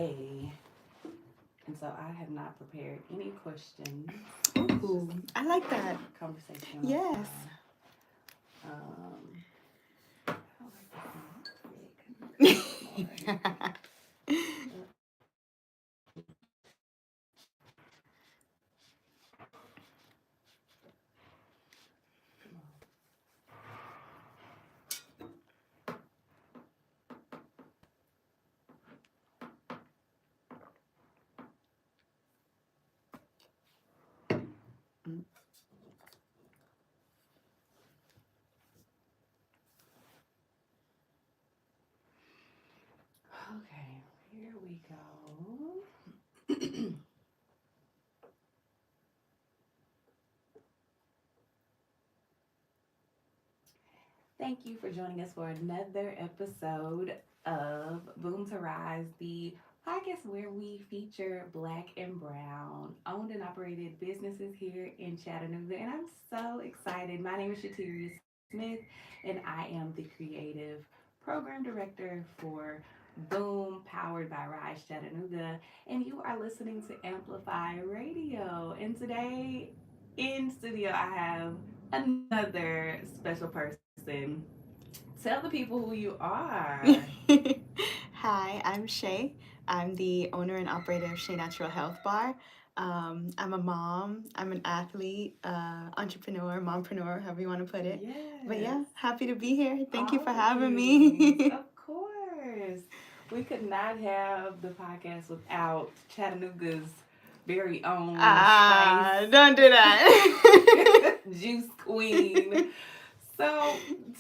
A. And so I have not prepared any questions. It's Ooh, just I like that. conversational Yes. style. I don't like this one. Couldn't make it smaller. Okay, here we go. Thank you for joining us for another episode of Boom to Rise, the podcast where we feature Black and Brown owned and operated businesses here in Chattanooga. And I'm so excited. My name is Shateria Smith, and I am the creative program director for Boom, powered by Rise Chattanooga. And you are listening to Amplify Radio. And today in studio, I have another special person. Tell the people who you are. Hi, I'm Shey. I'm the owner and operator of Shey Natural Health Bar. I'm a mom. I'm an athlete, entrepreneur, mompreneur, however you want to put it. But Yes. yeah, happy to be here. Thank you All for the having things. me. Of course. We could not have the podcast without Chattanooga's very own spice Don't do that. juice queen. So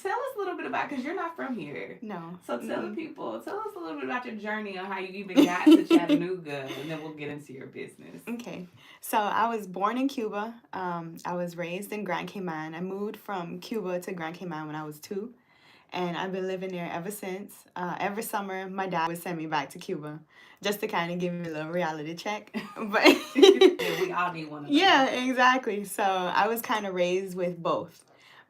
tell us a little bit about, because you're not from here. No. So tell the Mm-mm. people, tell us a little bit about your journey on how you even got to Chattanooga, and then we'll get into your business. Okay. So I was born in Cuba. I was raised in Grand Cayman. I moved from Cuba to Grand Cayman when I was 2, and I've been living there ever since. Every summer, my dad would send me back to Cuba just to kind of give me a little reality check. But Yeah, we all need one of those. yeah, exactly. So I was kind of raised with both.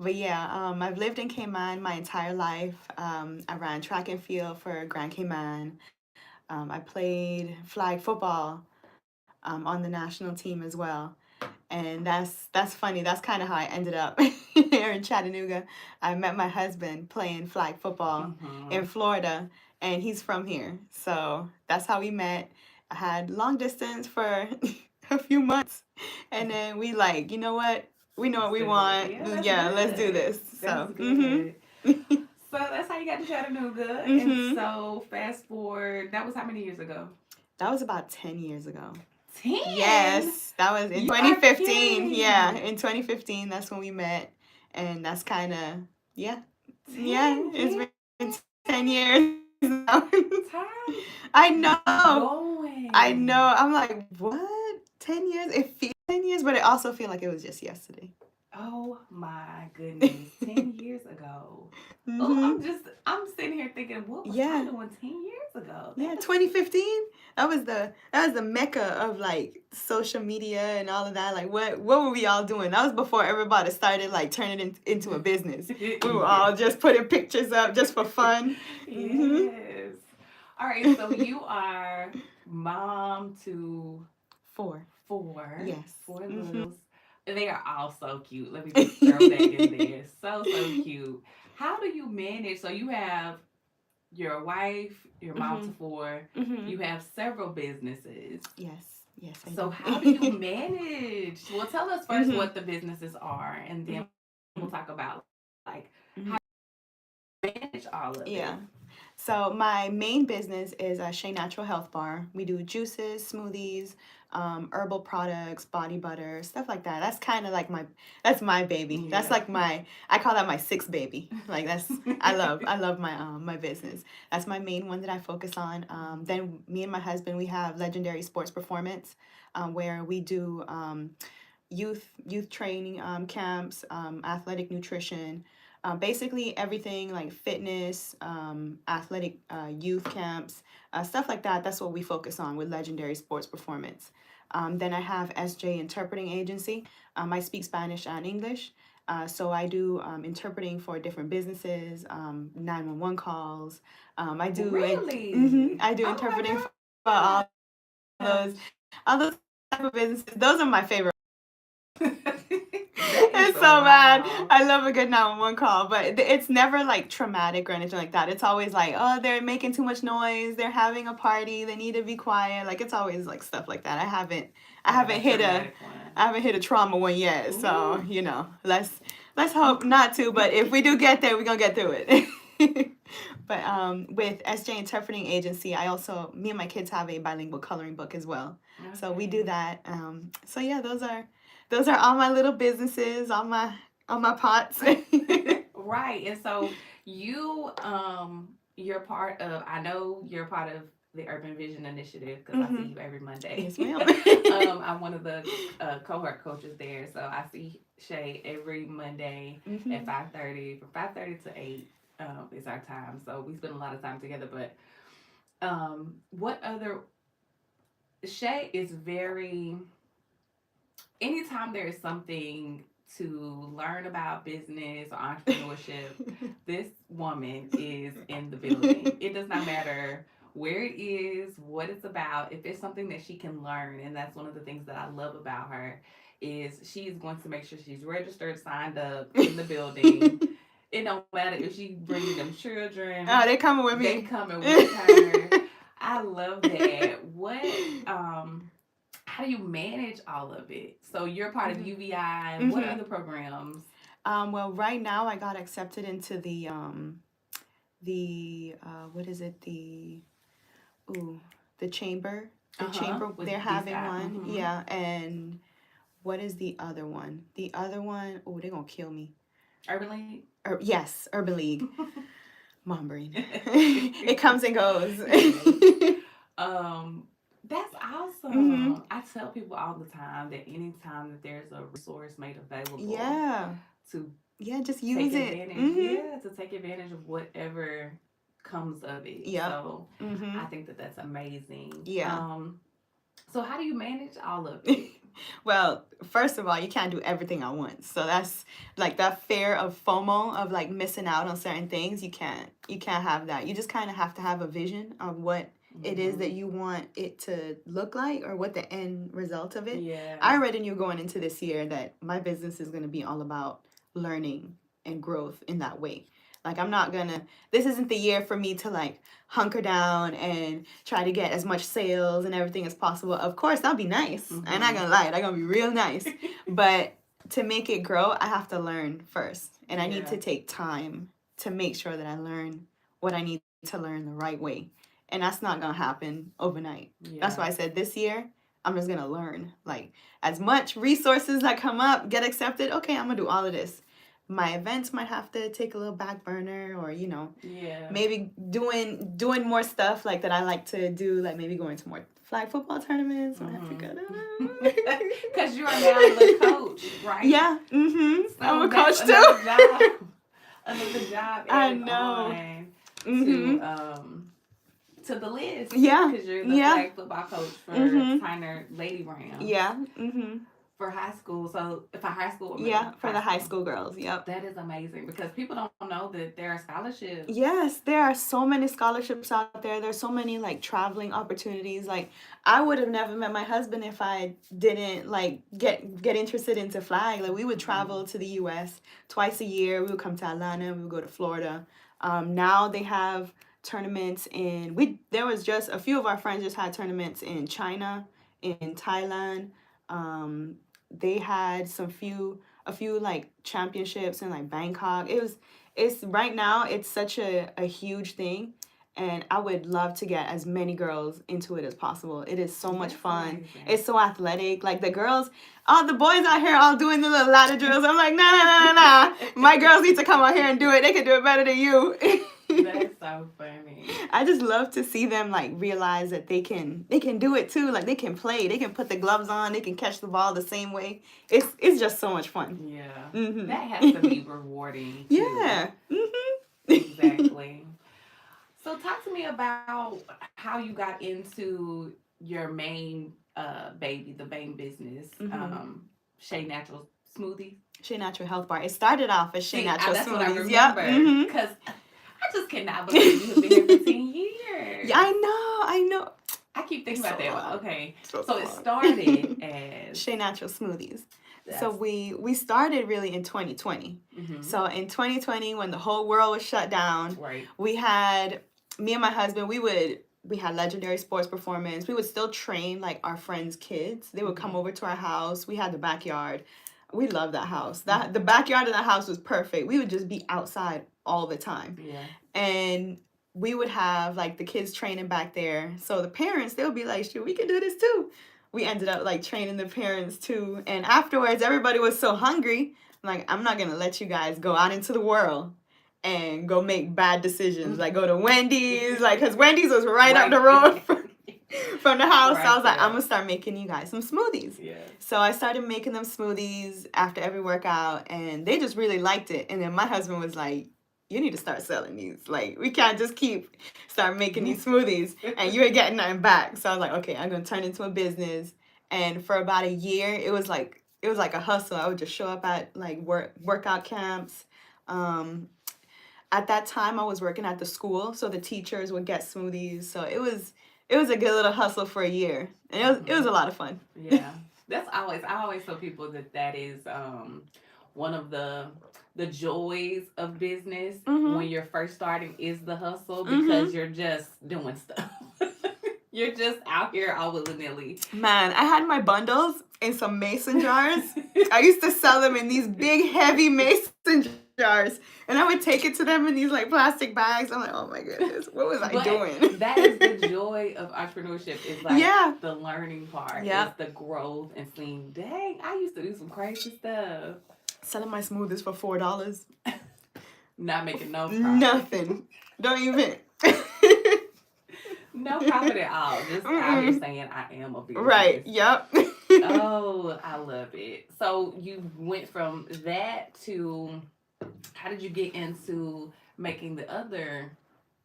But yeah, I've lived in Cayman my entire life. I ran track and field for Grand Cayman. I played flag football on the national team as well. And that's funny. That's kind of how I ended up here in Chattanooga. I met my husband playing flag football Mm-hmm. in Florida, and he's from here. So that's how we met. I had long distance for a few months, and then we like, you know what? We know Let's what we do it. want. Yeah, that's Yeah, let's do good. this. That's So, good. So that's how you got to Chattanooga. And mm-hmm. so fast forward, that was how many years ago? That was about 10 years ago. 10? Yes, that was in You are 2015. Yeah, kidding. in 2015, that's when we met. And that's kind of, yeah, yeah, 10 it's years? been 10 years now. I Time know. I know. going. I'm like, what? 10 years? It feels 10 years, but it also feels like it was just yesterday. Oh my goodness. 10 years ago. Oh, Mm-hmm. I'm sitting here thinking, what was I Yeah. doing 10 years ago? Yeah, That's 2015. That was the mecca of like social media and all of that. Like what were we all doing? That was before everybody started like turning it into a business. We were yeah. all just putting pictures up just for fun. Mhm. Yes. All right, so you are mom to Four. four, Yes. four Mhm. littles. They are all so cute. Let me just throw that in there. So, so cute. How do you manage? So you have your wife, your mom to Mhm. four, Mhm. you have several businesses. Yes. Yes, I So do. how do you manage? Well, tell us first Mhm. what the businesses are, and then we'll talk about like how Mhm. you manage all of it. Yeah. So my main business is a Shea Natural Health Bar. We do juices, smoothies, herbal products, body butter, stuff like that. That's my baby. That's Yeah. like I call that my sixth baby. Like I love my business. That's my main one that I focus on. Then me and my husband we have Legendary Sports Performance, where we do youth training camps, athletic nutrition, basically everything like fitness, athletic youth camps, stuff like that. That's what we focus on with Legendary Sports Performance. Then I have SJ Interpreting Agency. I speak Spanish and English. So I do interpreting for different businesses, 911 calls. I do Really? I do Oh my interpreting God. about all those type of businesses. Those are my favorite. That is It's so so bad. wild. I love a good 911 call, but it's never like traumatic or anything like that. It's always like, oh, they're making too much noise. They're having a party. They need to be quiet. Like it's always like stuff like that. I Like haven't a hit traumatic one. I haven't hit a trauma one yet. So Ooh. let's hope not to. But if we do get there, we're gonna get through it. But with SJ Interpreting Agency, me and my kids have a bilingual coloring book as well. So we do Okay. that. So yeah, those are all my little businesses, all my pots. Right. And so you're part of, I know you're part of the Urban Vision Initiative because I see Hmm. you every Monday. Yes, ma'am. I'm one of the cohort coaches there, so I see Shey every Monday at Hmm. 5:30. From 5:30 to 8 is our time, so we spend a lot of time together. But what other Shey is very anytime there is something to learn about business or entrepreneurship, this woman is in the building. It does not matter where it is, what it's about, if it's something that she can learn, and that's one of the things that I love about her, is she's going to make sure she's registered, signed up in the building. It don't matter if she's bringing them children, Oh, they coming with they me. coming with her. I love that. How do you manage all of it? So you're part of Hmm. UVI. What Hmm. other programs? Well, right now I got accepted into the what is it, ooh the chamber, Uh huh. they're With these having guys. one, Mm-hmm. yeah. And what is the other one, oh, they're gonna kill me. Urban League. Yes, Urban League. Mom brain. It comes and goes. Yes. Um, that's Hmm. awesome. I tell people all the time that anytime that there's a resource made available Yeah, to yeah, just take use it. advantage, Hmm. yeah, to take advantage of whatever comes of it. Yep. So Hmm. I think that that's amazing. Yeah. So how do you manage all of it? Well, first of all, you can't do everything at once. So that's like that fear of FOMO, of like missing out on certain things. You can't have that. You just kind of have to have a vision of what it is Mm-hmm. that you want it to look like, or what the end result of it. Yeah. I already knew going into this year that my business is going to be all about learning and growth in that way. Like I'm not gonna this isn't the year for me to like hunker down and try to get as much sales and everything as possible. Of course, that'll be nice. I'm not Mm-hmm. gonna lie, that's gonna be real nice. But to make it grow, I have to learn first. And I need Yeah. to take time to make sure that I learn what I need to learn the right way. And that's not gonna happen overnight. That's Yeah. why I said this year, I'm just gonna learn. Like as much resources that come up, get accepted, okay, I'm gonna do all of this. My events might have to take a little back burner, or Yeah. maybe doing more stuff like that I like to do, like maybe going to more flag football tournaments when I Mm-hmm. forget. Because you are now the coach, right? Yeah, I'm So a that's coach too. another job. Another job I added know. on Mm-hmm. to the list Yeah, because you're the yeah. flag football coach for Mm-hmm. Tyner Lady Rams Yeah. Mm-hmm. for high school. So for high school or middle Yeah, for high the high school, school girls. Yep. that is amazing because people don't know that there are scholarships. Yes, there are so many scholarships out there. There's so many like traveling opportunities. Like I would have never met my husband if I didn't like get interested into flag. Like we would Mm-hmm. travel to the US twice a year. We would come to Atlanta, we would go to Florida. Now they have tournaments in we there was just a few of our friends just had tournaments in China, in Thailand. Um, they had a few like championships in like Bangkok. It's right now it's such a huge thing, and I would love to get as many girls into it as possible. It is so much That's fun. amazing. It's so athletic. Like the girls, all the boys out here all doing the little ladder drills. I'm like, nah, nah, nah, nah, nah. My girls need to come out here and do it. They can do it better than you. That's so funny. I just love to see them like realize that they can do it too. Like they can play. They can put the gloves on. They can catch the ball the same way. It's just so much fun. Yeah. That has to Mhm. be rewarding too. Yeah. Mhm. Exactly. So talk to me about how you got into your main baby, the main business, Mhm. Shea Natural Smoothies. Shea Natural Health Bar. It started off as Shea See, Natural that's what I Smoothies. Yep. remember. Mhm. Because I just cannot believe you have been here for 10 Yeah, years. I know. I know. I keep thinking It's about so that. long. Okay, So so it long. started as Shea Natural smoothies. So that's we started really in 2020. mm-hmm, So in 2020, when the whole world was shut down, right. we had me and my husband. We had legendary sports performance. We would still train like our friends' kids. They would come Mm-hmm, over to our house. We had the backyard. We loved that house. That mm-hmm. the backyard of that house was perfect. We would just be outside all the time, Yeah. and we would have like the kids training back there. So the parents, they would be like, shoot, we can do this too. We ended up like training the parents too. And afterwards, everybody was so hungry. I'm like, I'm not going to let you guys go out into the world and go make bad decisions. Like go to Wendy's, like, because Wendy's was right up Right. the road from the house. So I Right was like, I'm there. going to start making you guys some smoothies. Yeah. So I started making them smoothies after every workout, and they just really liked it. And then my husband was like, you need to start selling these. Like, we can't just start making these smoothies and you ain't getting nothing back. So I was like, okay, I'm gonna turn it into a business. And for about a year, it was like a hustle. I would just show up at like workout camps. Um, at that time, I was working at the school, so the teachers would get smoothies. So it was a good little hustle for a year, and it was a Mm-hmm. lot of fun. Yeah. That's always I always tell people that is one of the joys of business Mhm. when you're first starting is the hustle because Mhm. you're just doing stuff. You're just out here all willy nilly. Man, I had my bundles in some mason jars. I used to sell them in these big, heavy mason jars, and I would take it to them in these like plastic bags. I'm like, oh my goodness, what was I But doing? that is the joy of entrepreneurship. Is like Yeah. the learning part. Is Yeah. the growth and seeing. Dang, I used to do some crazy stuff. Selling my smoothies for $4. Not making no profit. Nothing. Don't even. No profit at all. Just out here Mm-mm. saying I am a business. Right. Yep. Oh, I love it. So you went from that to how did you get into making the other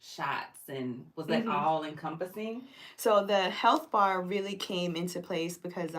shots and was that Mhm. all encompassing? So the health bar really came into place because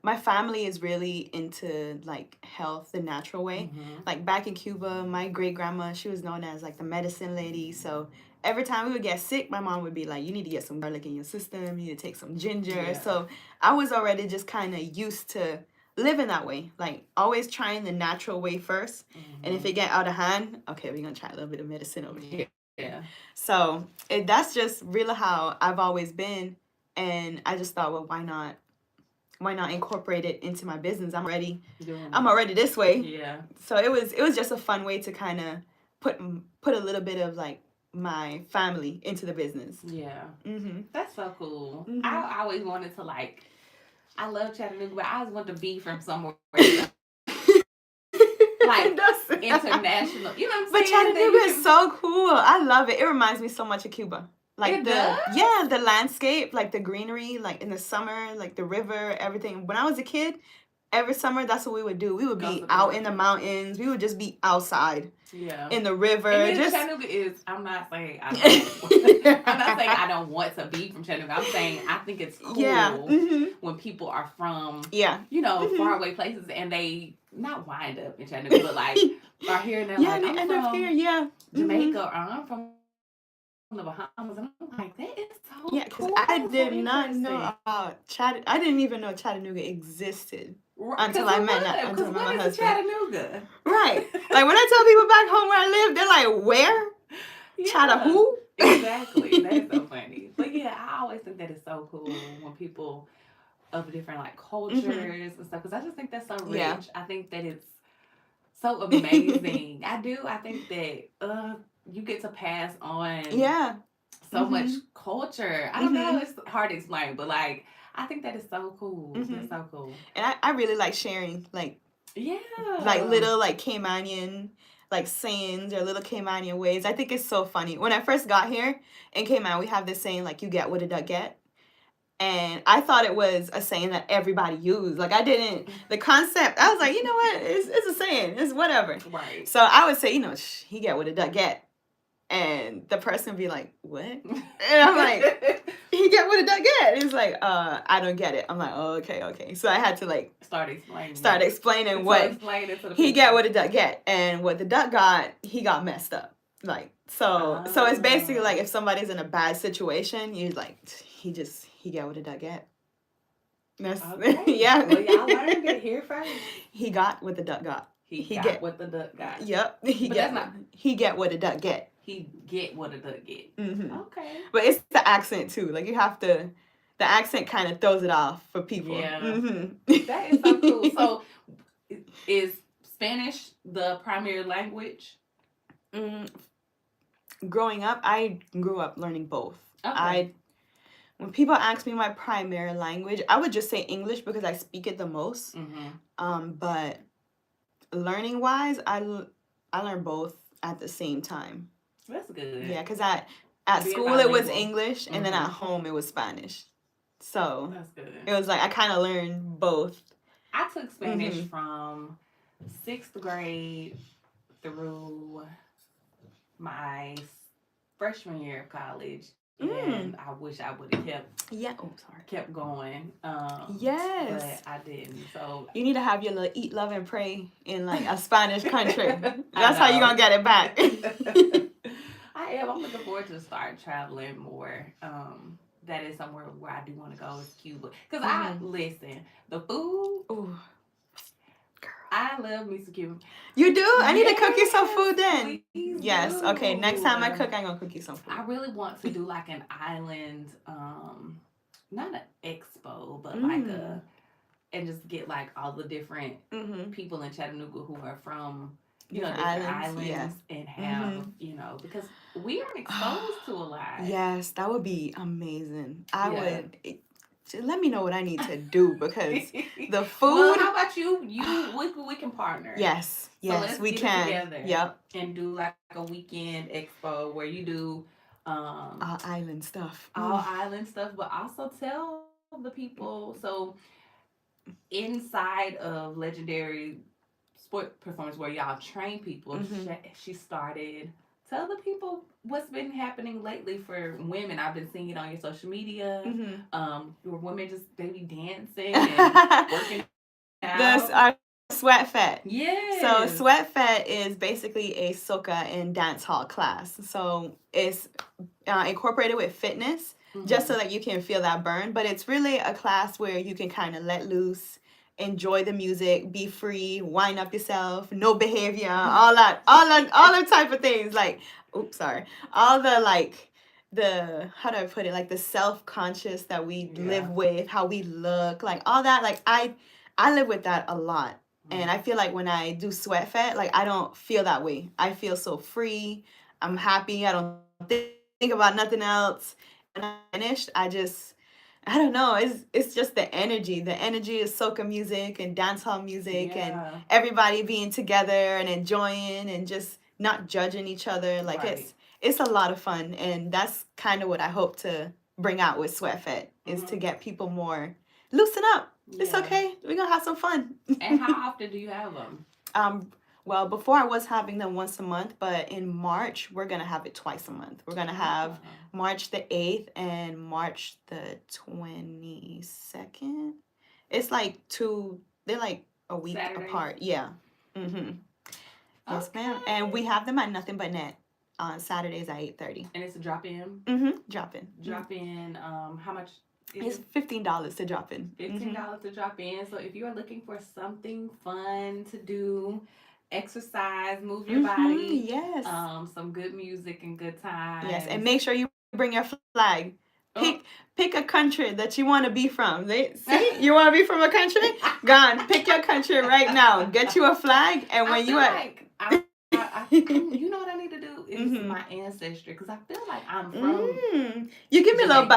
my family is really into like health the natural way. Mm-hmm. Like back in Cuba, my great grandma, she was known as like the medicine lady. So every time we would get sick, my mom would be like, you need to get some garlic in your system, you need to take some ginger. Yeah. So I was already just kind of used to living that way, like always trying the natural way first. And if Mm-hmm. it get out of hand, okay, we're gonna try a little bit of medicine over here. Yeah. So that's just really how I've always been, and I just thought, well, why not incorporate it into my business? Doing I'm it. already this way. Yeah. So it was just a fun way to kind of put a little bit of like my family into the business. Yeah. Mhm. That's so cool. Mhm. I always wanted to like I love Chattanooga, but I always want to be from somewhere like That's- international. You know what I'm But saying? Chattanooga is so cool. I love it. It reminds me so much of Cuba. Like It does? the landscape, like the greenery, like in the summer, like the river, everything. When I was a kid, every summer that's what we would do. We would Go be to the out river. in the mountains. We would just be outside Yeah. in the river. And then Just Chattanooga is. I'm not saying I don't. I'm not saying I don't want to be from Chattanooga. I'm saying I think it's cool yeah. Mhm. when people are from Yeah. far away places and they not wind up in Chattanooga, but like are here and they're Yeah, like they I'm end up from here. Yeah. Jamaica Mhm. or I'm from the Bahamas, and I'm like that is so Yeah, because cool. I That's so did not know interesting. about Chattanooga. I didn't even know Chattanooga existed until Because I what? met Because my what is husband. Chattanooga? Right. Like when I tell people back home where I live, they're like, where? Chatta Yeah. who? Exactly. That's so funny. But yeah, I always think that is so cool when people of different like cultures Mhm. and stuff because I just think that's so Yeah. rich. I think that it's so amazing. I do. I think that you get to pass on Yeah. so much Mhm. culture. I don't know. Mhm. It's hard to explain, but like I think that is so cool. That's Mhm. so cool. And I really like sharing like Yeah. little like Caymanian like sayings or little Caymanian ways. I think it's so funny. When I first got here in Cayman, we have this saying like you get what a duck get. And I thought it was a saying that everybody used. Like I didn't the concept. I was like, you know what? It's a saying. It's whatever. Right. So I would say, he get what a duck get, and the person would be like, what? And I'm like, he get what a duck get. He's like, I don't get it. I'm like, oh, okay. So I had to like start explaining. explaining So what explain it to the he people. get what a duck get, and what the duck got, he got messed up. Like so it's basically like if somebody's in a bad situation, you like he he get what a duck get. That's Okay. yeah. Well, y'all learned it here first. He got what the duck got. He got what the duck got. Yep. But that's not. He get what a duck get. He get what a duck get. Okay. But it's the accent too. Like you have to. The accent kind of throws it off for people. Yeah. That is so cool. So, is Spanish the primary language? Growing up, I grew up learning both. Okay. When people ask me my primary language, I would just say English because I speak it the most. But learning wise, I learned both at the same time. That's good. Yeah, because at school it was English, and then at home it was Spanish. So that's good. It was like I kind of learned both. I took Spanish from 6th grade through my freshman year of college. And I wish I would have kept going. Yes. But I didn't. So you need to have your little eat, love, and pray in like a Spanish country. That's how you're gonna get it back. I am. I'm looking forward to start traveling more. That is somewhere where I do want to go is Cuba. Because I listen, the food. Ooh. I love me some Cuban. You do? I need to cook you some food then. Yes. Do. Okay. Next time I cook, I'm gonna cook you some food. I really want to do like an island, not an expo, but like and just get like all the different people in Chattanooga who are from different islands and have because we aren't exposed to a lot. Yes, that would be amazing. I would. Let me know what I need to do because the food. Well, how about you? We can partner. Yes, so we can. Together. Yep. And do like a weekend expo where you do all island stuff. All island stuff, but also tell the people. So inside of Legendary Sport Performance, where y'all train people, she started. Tell the people what's been happening lately for women. I've been seeing it on your social media. Your women they be dancing and working out. Our Sweat Fete. Yes. So Sweat Fete is basically a soca and dance hall class. So it's incorporated with fitness just so that you can feel that burn. But it's really a class where you can kind of let loose, enjoy the music, be free, wind up yourself, no behavior, all the type of things. Like, all the like the how do I put it? Like the self-conscious that we live with, how we look, like all that. Like I live with that a lot. And I feel like when I do Sweat Fete, like I don't feel that way. I feel so free. I'm happy. I don't think about nothing else. When I'm finished, I don't know. It's just the energy. The energy is soca music and dancehall music and everybody being together and enjoying and just not judging each other. Like it's a lot of fun, and that's kind of what I hope to bring out with Sweat Fete is to get people more loosen up. It's okay. We're gonna have some fun. And how often do you have them? Well, before I was having them once a month, but in March, we're going to have it twice a month. We're going to have March the 8th and March the 22nd. It's like they're like a week apart. Yeah. Yes, ma'am. And we have them at Nothing But Net on Saturdays at 8:30. And it's a drop-in? Drop-in. Drop-in, how much? It's $15 to drop in. $15 to drop in. So if you're looking for something fun to do, exercise, move your body. Yes. Some good music and good times. Yes, and make sure you bring your flag. Pick a country that you want to be from. See, you want to be from a country? Gone. Pick your country right now. Get you a flag, and when you you know what I need to do is my ancestry because I feel like I'm from. You give me a little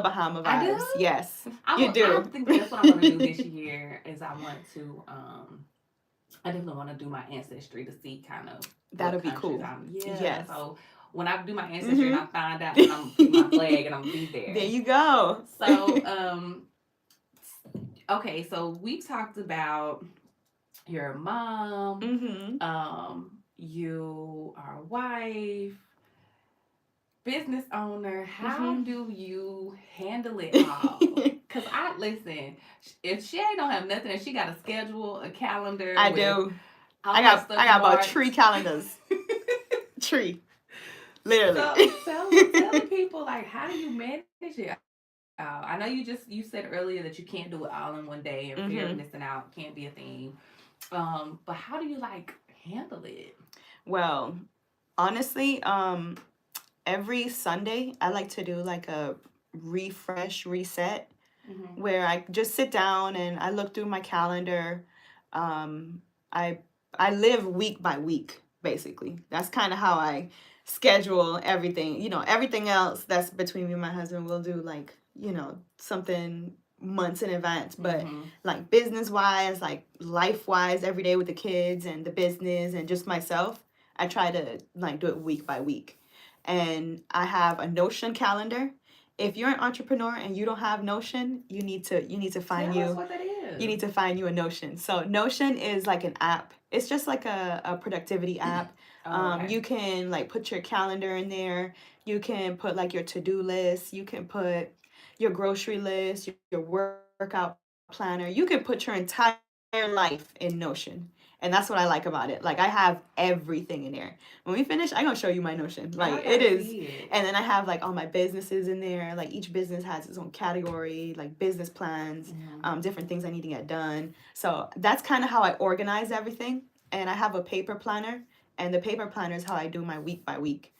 Bahama vibes. I do? Yes, you do. I think that's what I'm gonna do this year. Is I want to I definitely want to do my ancestry to see kind of. That'll be cool. Yes. So when I do my ancestry and I find out, I'm gonna pick my flag and I'm gonna be there. There you go. So okay, so we talked about your mom. You are a wife, business owner. How do you handle it all? Because listen, if she don't have nothing and she got a schedule, a calendar. I do. I got about 3 calendars. 3. Literally. So tell the people, like, how do you manage it? I know you said earlier that you can't do it all in one day, and fear of Mm-hmm. missing out can't be a thing. But how do you like handle it? Well, honestly, every Sunday I like to do like a refresh reset Mm-hmm. where I just sit down and I look through my calendar. Um, I I live week by week basically. That's kind of how I schedule everything. Everything else that's between me and my husband we'll do like something months in advance. But Mm-hmm. like business wise, like life wise, every day with the kids and the business and just myself, I try to like do it week by week. And I have a Notion calendar. If you're an entrepreneur and you don't have Notion, you need to find Tell us you what that you is. need to find you a Notion. So Notion is like an app. It's just like a productivity app. Oh, okay. You can like put your calendar in there. You can put like your to-do list. You can put your grocery list, your workout planner. You can put your entire life in Notion. And that's what I like about it. Like I have everything in there. When we finish, I'm gonna show you my Notion. Like it is. I gotta And see then I it. have like all my businesses in there. Like each business has its own category, like business plans, Mm-hmm. different things I need to get done. So that's kind of how I organize everything. And I have a paper planner, and the paper planner is how I do my week by week.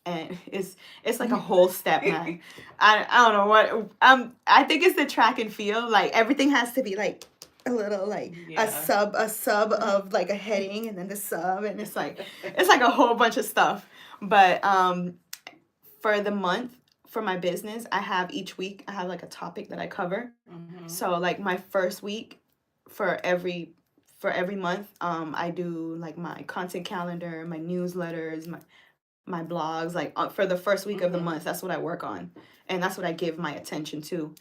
And it's like a whole step, man. I don't know what I think it's the track and field. Like everything has to be like a little like a Yeah. sub of like a heading and then the sub, and it's like a whole bunch of stuff. But for the month for my business, I have each week I have like a topic that I cover. Mm-hmm. So like my first week for every month, I do like my content calendar, my newsletters, my blogs. Like for the first week of the month, Mm-hmm. that's what I work on, and that's what I give my attention to.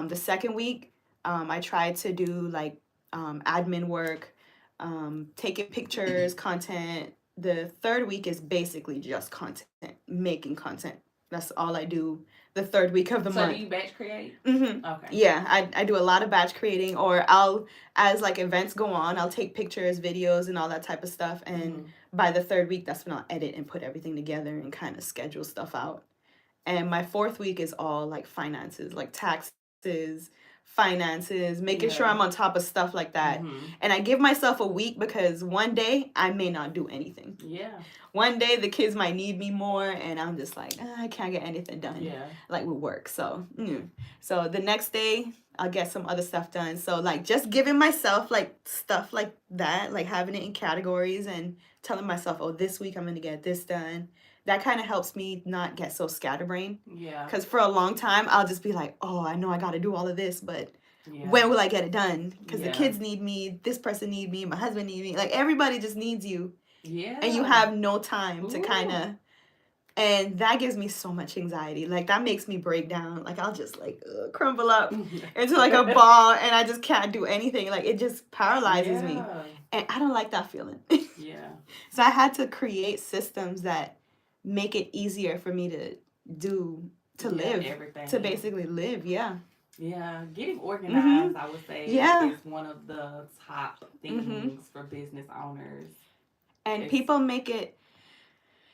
The second week, I try to do like admin work, taking pictures, content. The third week is basically just content, making content. That's all I do the third week of the So do month. you batch create? Okay. Yeah, I do a lot of batch creating, or I'll, as like events go on, I'll take pictures, videos, and all that type of stuff. And Mm-hmm. by the third week, that's when I'll edit and put everything together and kind of schedule stuff out. And my fourth week is all like finances, like taxes, finances, making sure I'm Yeah. on top of stuff like that. Mm-hmm. And I give myself a week because one day I may not do anything. Yeah. One day the kids might need me more, and I'm just like, I can't get anything done, Yeah. like with work. So the next day I'll get some other stuff done. So like just giving myself like stuff like that, like having it in categories and telling myself, oh, this week I'm gonna get this done. That kind of helps me not get so scatterbrained. Yeah. Because for a long time I'll just be like, oh, I know I gotta do all of this, but Yeah. when will I get it done? Because the Yeah. kids need me, this person need me, my husband need me. Like everybody just needs you, and you Yeah. have no time to kind Ooh. of, and that gives me so much anxiety. Like that makes me break down. Like I'll just like crumble up into like a ball, and I just can't do anything. Like it just paralyzes me, Yeah. and I don't like that feeling. Yeah. So I had to create systems that make it easier for me to do, to Yeah. live, to Everything. basically live. Yeah. Yeah. Getting organized, Mhm. I would say, Yeah. is one of the top Mhm. things for business owners. And It's people make it,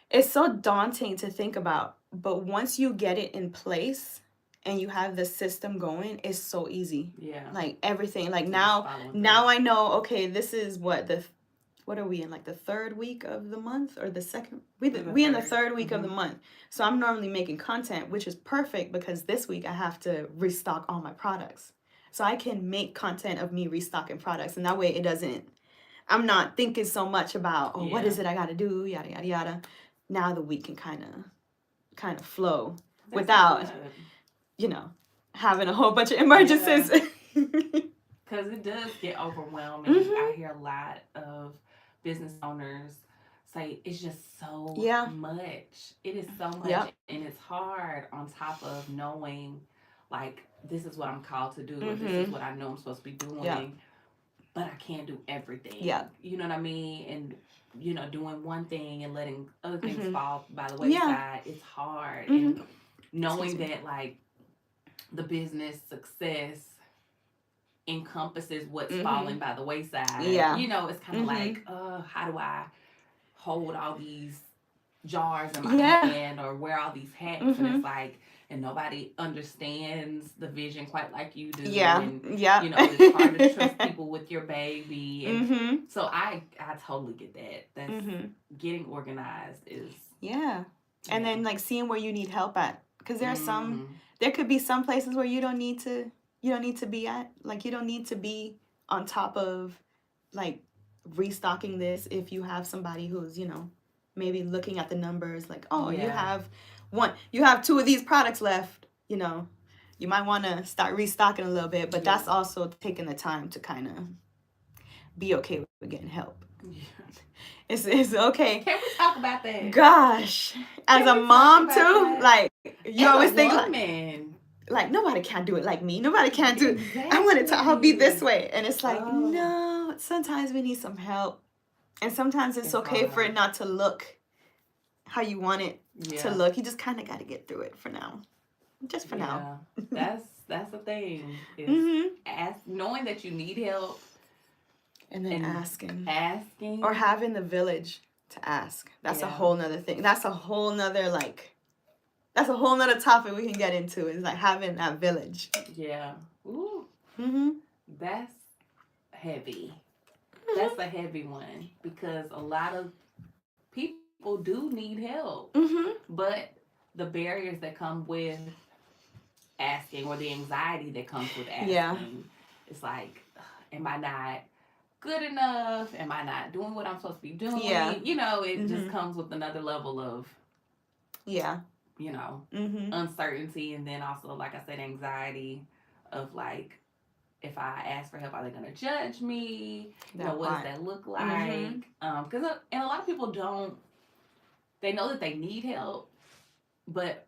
it's so daunting to think about, but once you get it in place and you have the system going, it's so easy. yeah. Like everything, like So just now following through. now I know, okay, this is what are we in, like the third week of the month or the second, In the we in the third. third week of Mm-hmm. the month. So I'm normally making content, which is perfect because this week I have to restock all my products. So I can make content of me restocking products, and that way it doesn't, I'm not thinking so much about, oh, what Yeah. is it I got to do, yada yada yada. Now the week can kind of flow That's without, good. you know, having a whole bunch of Yeah. emergencies. Because it does get overwhelming. I Mhm. hear a lot of business owners say it's just so Yeah. much. It is so much. Yep. And it's hard on top of knowing, like, this is what I'm called to do, or this is Mhm. what I know I'm supposed to be Yep. doing, but I can't do everything. Yep. You know what I mean? And, doing one thing and letting other things Mhm. fall by the Yeah. wayside, it's hard. And Mhm. Excuse knowing me. that, like, the business success encompasses what's falling Mhm. by the wayside. Yeah. It's kind of like, Mhm. how do I hold all these, jars in my Yeah. hand or wear all these hats, and it's Mhm. like, and nobody understands the vision quite like you do, Yeah. and Yep. it's hard to trust people with your baby, and Mhm. so I totally get that. That's Mhm. getting organized is Yeah. And yeah. then like seeing where you need help at, because Mm-hmm. there could be some places where you don't need to be at. Like you don't need to be on top of like restocking this if you have somebody who's, maybe looking at the numbers like, "Oh, Yeah. you have two of these products left, you might want to start restocking a little bit, but Yeah. that's also taking the time to kind of be okay with getting help. Yeah. It's okay. Can we talk about that? Gosh, as Can a we talk mom about too, that? like you As always a think woman. like nobody can do it like me. Nobody can do it. I want it to all be this Exactly. way, and it's like Oh, no. Sometimes we need some help, and sometimes it's it's okay for hard. it not to look how you want it to Yeah. look. You just kind of got to get through it for now, just for now. Yeah. That's the thing is Mhm. knowing that you need help And then and asking or asking. having the village to ask. That's a Yeah. whole nother thing. That's a whole nother that's a whole nother topic we can get into. Is like having that village. Yeah. Ooh, Mhm. that's heavy. Mhm. That's a heavy one because a lot of people do need help, Mhm. but the barriers that come with asking or the anxiety that comes with Yeah. asking, it's like, am I not good enough? Am I not doing what I'm supposed to be Yeah. doing? It just Mhm. comes with another level of, Yeah. you know, Mhm. uncertainty. And then also, like I said, anxiety of like, if I ask for help, are they going to judge me? That What does part. that look Mhm. like? Because, and a lot of people don't, they know that they need help, but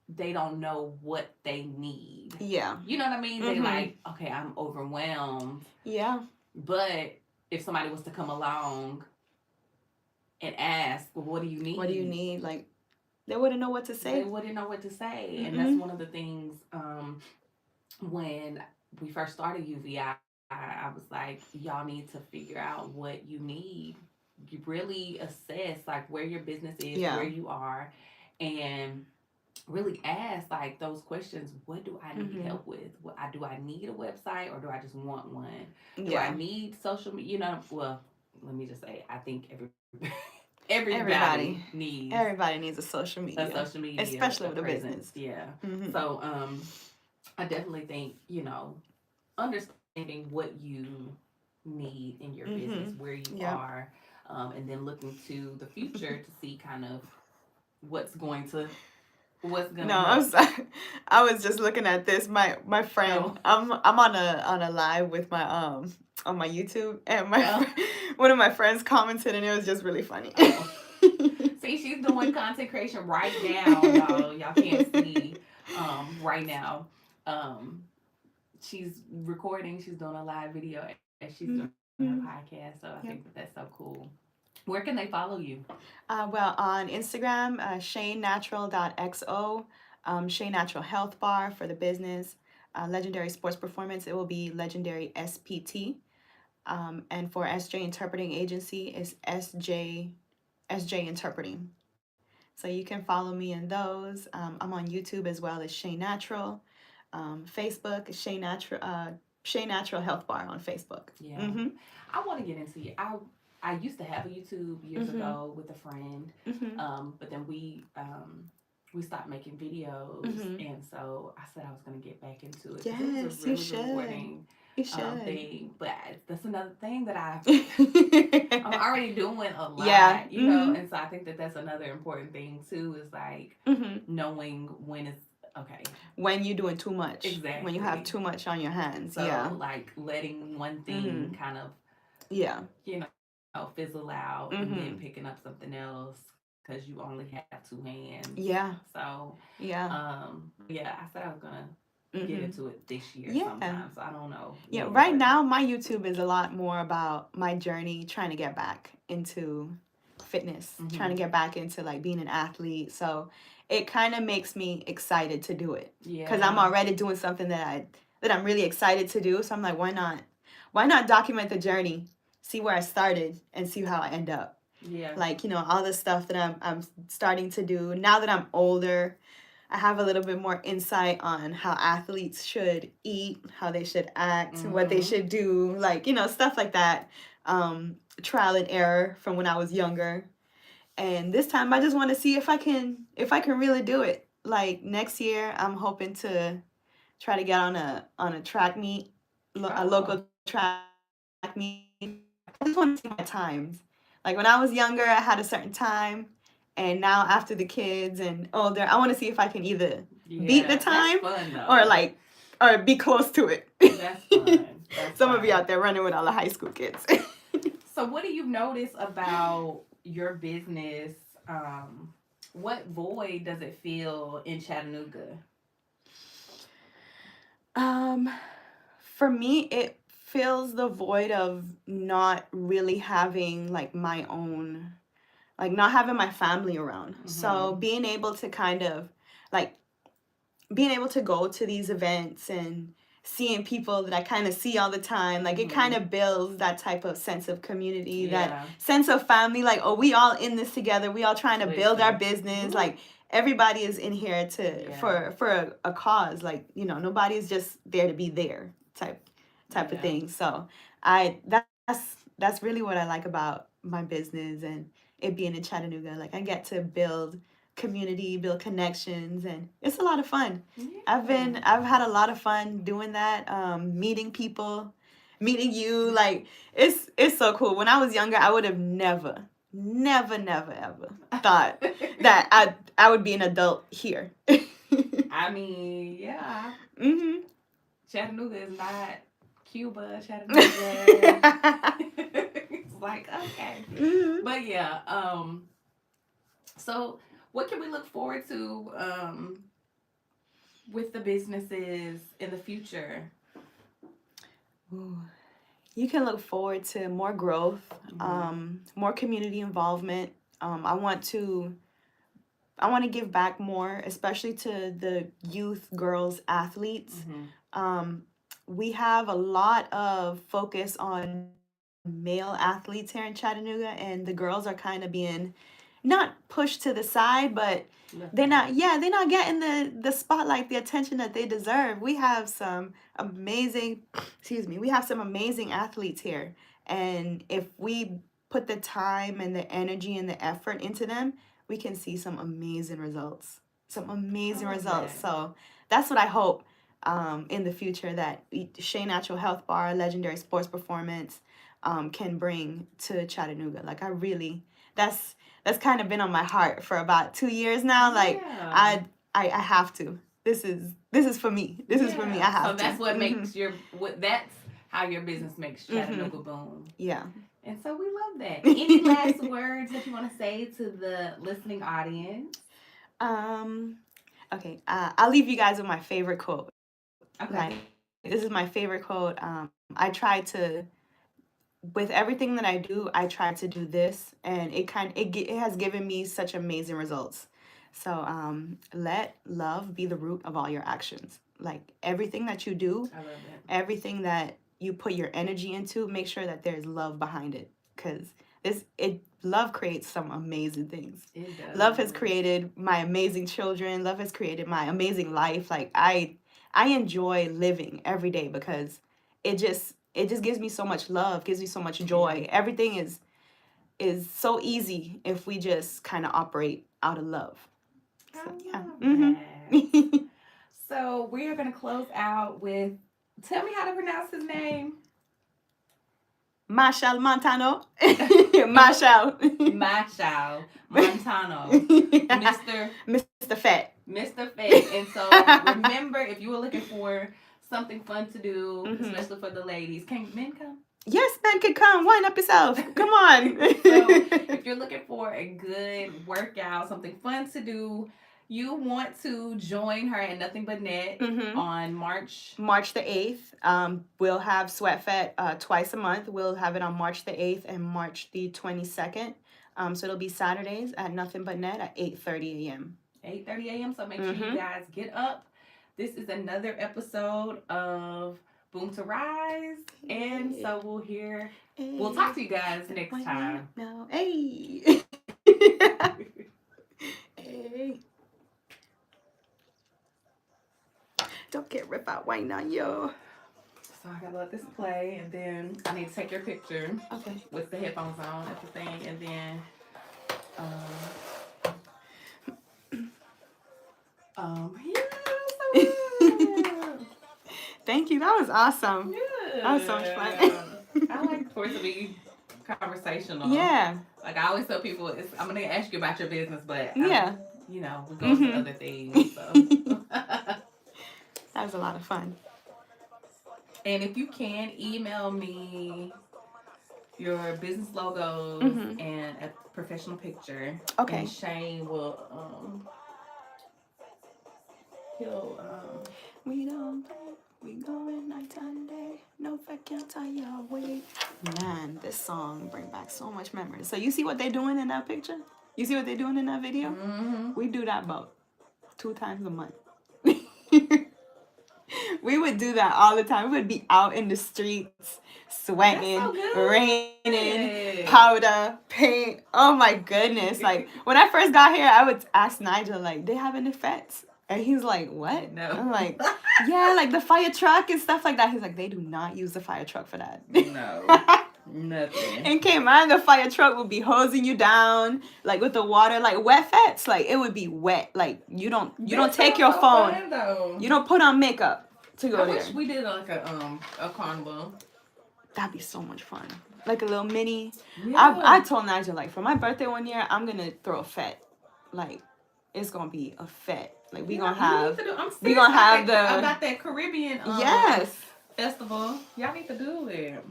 they don't know what they need. Yeah. You know what I mean? They Mhm. like, okay, I'm overwhelmed. Yeah. But if somebody was to come along and ask, well, what do you What do you need? need? Like they wouldn't know what to They say. wouldn't know what to say. And that's Mm-mm. one of the things when we first started UVI, I was like, y'all need to figure out what you need. You really assess like where your business is, where Yeah. you are, and really ask like those questions. What do I need Mhm. help with? Do I need a website or do I just want one? Do I Yeah. need social media? Well, let me just say, I think everybody Everybody. needs Everybody needs a social a media, social media especially a with a presence. business. Yeah. Mhm. So I definitely think understanding what you need in your business, Mhm. where you Yep. are, and then looking to the future to see kind of what's going to what's gonna No, help. I'm sorry. I was just looking at this. My Oh, friend. I'm on a live with my on my YouTube, and oh, one of my friends commented, and it was just really funny. oh. See, she's doing content creation right now, y'all. Y'all can't see right now. Um, she's recording. She's doing a live video as she's doing her Mhm. podcast. So I think Yep. that's so cool. Where can they follow you? Well, on Instagram, SheyNatural.xo, Shey Natural Health Bar for the business. Legendary Sports Performance, it will be Legendary SPT. And for SJ Interpreting Agency is SJ Interpreting. So you can follow me in those. I'm on YouTube as well as Shey Natural. Facebook is Shey Natural Health Bar on Facebook. Yeah, Mm-hmm. I want to get into you. I used to have a YouTube years Mm-hmm. ago with a friend, Mm-hmm. but then we stopped making videos, Mm-hmm. and so I said I was going to get back into it because it was a Yes, you really should. rewarding You should. thing. But that's another thing that I'm already doing a Yeah. lot, Mm-hmm. and so I think that that's another important thing too is like Mm-hmm. knowing when it's okay. When you're doing too much, when you have Exactly. too much on your hands. Yeah. So like letting one Mm-hmm. thing kind of Yeah. fizzle out and then picking up Mm-hmm. something else because you only have two hands. Yeah. So, Yeah. but yeah, I said I was gonna get into Mm-hmm. it this year Yeah. sometime. So I don't know Yeah. when, Right but now, my YouTube is a lot more about my journey trying to get back into fitness, trying mm-hmm. to get back into like being an athlete. So it kind of makes me excited to do it because I'm Yeah, already doing something that I'm really excited to do. So I'm like, why not? Why not document the journey, see where I started, and see how I end up? Yeah. Like, all the stuff that I'm starting to do now that I'm older. I have a little bit more insight on how athletes should eat, how they should act, what they Mm-hmm. should do, like, stuff like that. Trial and error from when I was younger. And this time I just want to see if I can really do it. Like next year I'm hoping to try to get on a track meet, a Oh. local track meet. I just want to see my times. Like when I was younger, I had a certain time, and now after the kids and older, I want to see if I can either beat the Yeah. time That's fun or though. like or be close to it. That's fun. So That's I'm gonna be out fun. there running with all the high school kids. So, what do you notice about your business? Um, what void does it fill in Chattanooga? um, for me, it fills the void of not really having like my own, like not having my family around. So Mm-hmm. being able to kind of like being able to go to these events and seeing people that I kind of see all the time, like it kind Mm-hmm. of builds that type of sense of community, that Yeah. sense of family. Like, oh, we all in this together. We all trying to build our Listen. business. Woo. Like everybody is in here to Yeah. for a cause. Like nobody's just there to be there type of Yeah. thing. So that's really what I like about my business and it being in Chattanooga. Like I get to build community, build connections, and it's a lot of fun. Yeah. I've had a lot of fun doing that, meeting people, meeting you. Like it's so cool. When I was younger, I would have never ever thought that I would be an adult here. I mean, yeah. Mhm. Chattanooga is not Cuba. Chattanooga. It's like okay, Mhm. but yeah. So what can we look forward to with the businesses in the future? Ooh. You can look forward to more growth, Mm-hmm. more community involvement. I want to give back more, especially to the youth girls athletes. Mm-hmm. Um, we have a lot of focus on male athletes here in Chattanooga, and the girls are kind of being not pushed to the side, but Left behind. they're not getting the spotlight, the attention that they deserve. We have some amazing, excuse me, we have some amazing athletes here, and if we put the time and the energy and the effort into them, we can see some amazing results. Some I amazing love results. that. So that's what I hope in the future that Shea Natural Health Bar, Legendary Sports Performance, can bring to Chattanooga. Like I really, that's that's kind of been on my heart for about 2 years now. Like Yeah. I have to. This is for me. This is for me. I Yeah. So have to. that's what makes your what that's how your business makes Mhm. Chattanooga boom. Yeah. And so we love that. Any last words that you want to say to the listening audience? um. Okay. I'll leave you guys with my favorite quote. Like Okay. this is my favorite quote. I try to with everything that I do, I try to do this, and it has given me such amazing results. So let love be the root of all your actions. Like everything that you do, I love that. everything that you put your energy into, make sure that there's love behind it, because this it love creates some amazing things. It Love has does. created my amazing children. Love has created my amazing life. Like I enjoy living every day because it just gives me so much love, gives me so much Yeah. joy. Everything is so easy if we just kind of operate out of love. I So yeah. love that. Mhm. So we are going to close out with tell me how to pronounce his name. Marshall Montano. Marshall. Machao Montano. Mr. Mr. Fat. Mr. Fett. And so remember, if you were looking for something fun to do, Mhm. especially for the ladies, can men come? Yes, man, can come. Wind up yourself. Come on. So if you're looking for a good workout, something fun to do, you want to join her at Nothing But Net Mhm. on March. March the 8th. We'll have Sweat Fest twice a month. We'll have it on March the 8th and March the 22nd. So it'll be Saturdays at Nothing But Net at 8:30 a.m. 8:30 a.m. So make sure you Mhm. guys get up. This is another episode of Boom to Rise. And so we'll talk to you guys next time. No. Hey. Hey. Don't get rip out wine on you. So I gotta let this play, and then I need to take your picture. Okay. With the headphones on at the thing, and then yeah. Thank you. That was awesome. Yeah. That was so much fun. I like for it to be conversational. Yeah. Like I always tell people, I'm gonna ask you about your business, but yeah, we go into other things. So. That was a lot of fun. And if you can, email me your business logos and a professional picture. Okay. And Shane will he'll we don't play. We going night and day. No I can't tell your way. Man, this song bring back so much memories. So you see what they're doing in that picture? You see what they're doing in that video? Mm-hmm. We do that about 2 times a month. We would do that all the time. We would be out in the streets, sweating, raining, powder, paint. Oh my goodness. Like, when I first got here, I would ask Nigel, like, they have any effects? And he's like, what? No. I'm like, yeah, like the fire truck and stuff like that. He's like, they do not use the fire truck for that. No. Nothing. And came on, the fire truck would be hosing you down, like with the water, like wet fets. Like, it would be wet. Like, you don't take your phone. Fun, you don't put on makeup to go I there. wish we did like a carnival. That'd be so much fun. Like a little mini. Yeah. I told Nigel, like, for my birthday one year, I'm gonna throw a fet. Like, it's gonna be a fet. Like, we gonna have about that Caribbean yes festival. Y'all need to do it.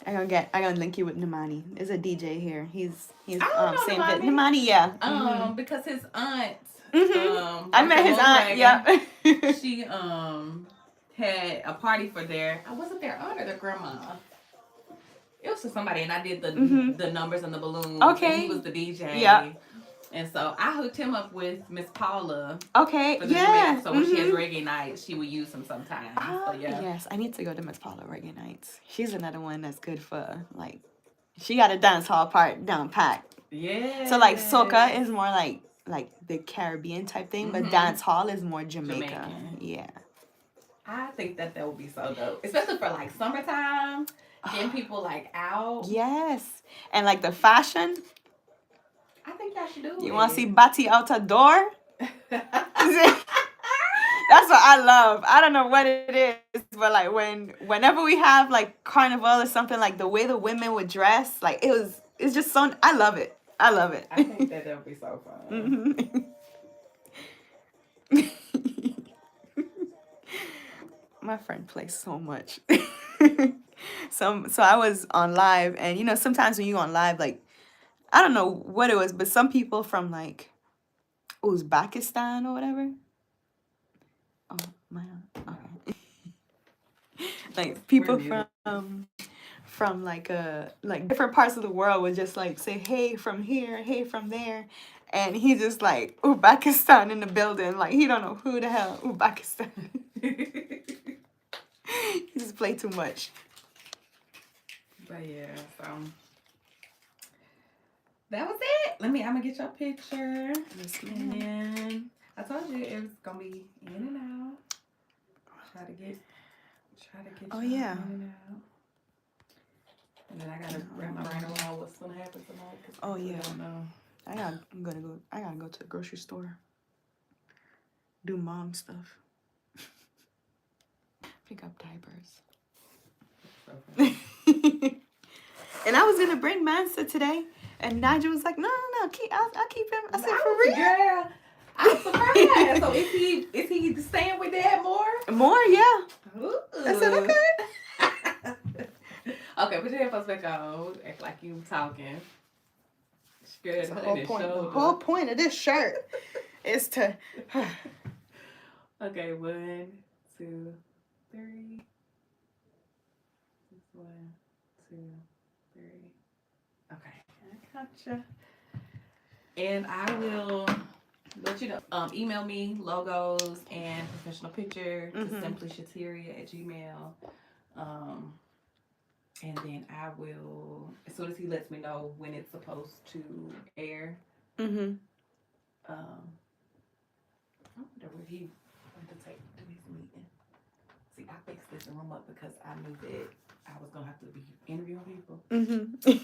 I'm gonna link you with Nimani. There's a DJ here. He's same Nimani. Nimani, yeah. Because his aunt I met his aunt, yeah. She had a party for wasn't their aunt or their grandma? It was for somebody, and I did the numbers and the balloons. Okay. And he was the DJ. Yeah. And so I hooked him up with Miss Paula. Okay. For the Jamaica. So when she has reggae nights, she would use him sometimes. So yeah. Yes, I need to go to Miss Paula reggae nights. She's another one that's good for, like, she got a dance hall part down packed. Yeah. So like soca is more like the Caribbean type thing, but dance hall is more Jamaican. Yeah. I think that would be so dope, especially for like summertime, getting people like out. Yes, and like the fashion. I think y'all should do it. You want to see Batty out a door? That's what I love. I don't know what it is, but like whenever we have like carnival or something, like the way the women would dress, like it's just so. I love it. I love it. I think that would be so fun. My friend plays so much. So I was on live, and you know, sometimes when you on live, like, I don't know what it was, but some people from like Uzbekistan or whatever. Oh my, okay. Like people from like different parts of the world would just like say, hey from here, hey from there. And he just like Uzbekistan in the building, like he don't know who the hell Uzbekistan. He just play too much. But yeah, so that was it. I'm gonna get your picture. And then I told you it was gonna be in and out. Try to get oh you yeah. in and out. And then I gotta wrap my brain around what's gonna happen tonight. Oh yeah. I don't know. I gotta go to the grocery store. Do mom stuff. Pick up diapers. And I was gonna bring Mansa today, and Nigel was like, "No, I'll keep him." I said, "For real?" Girl, I'm surprised. So is he staying with Dad more? More, yeah. Ooh. I said, "Okay." Okay, put your headphones back on. Act like you talking. Good. The whole point of this shirt is to. Okay, 1, 2, 3. 1, 2, 3. Okay, I gotcha. And I will let you know. Email me logos and professional picture to simplyshateria@gmail.com. Um, and then I will, as soon as he lets me know when it's supposed to air. Mm-hmm. I wonder where he went to take to his meeting. See, I fixed this room up because I knew that I was gonna have to be interviewing people. Mm-hmm.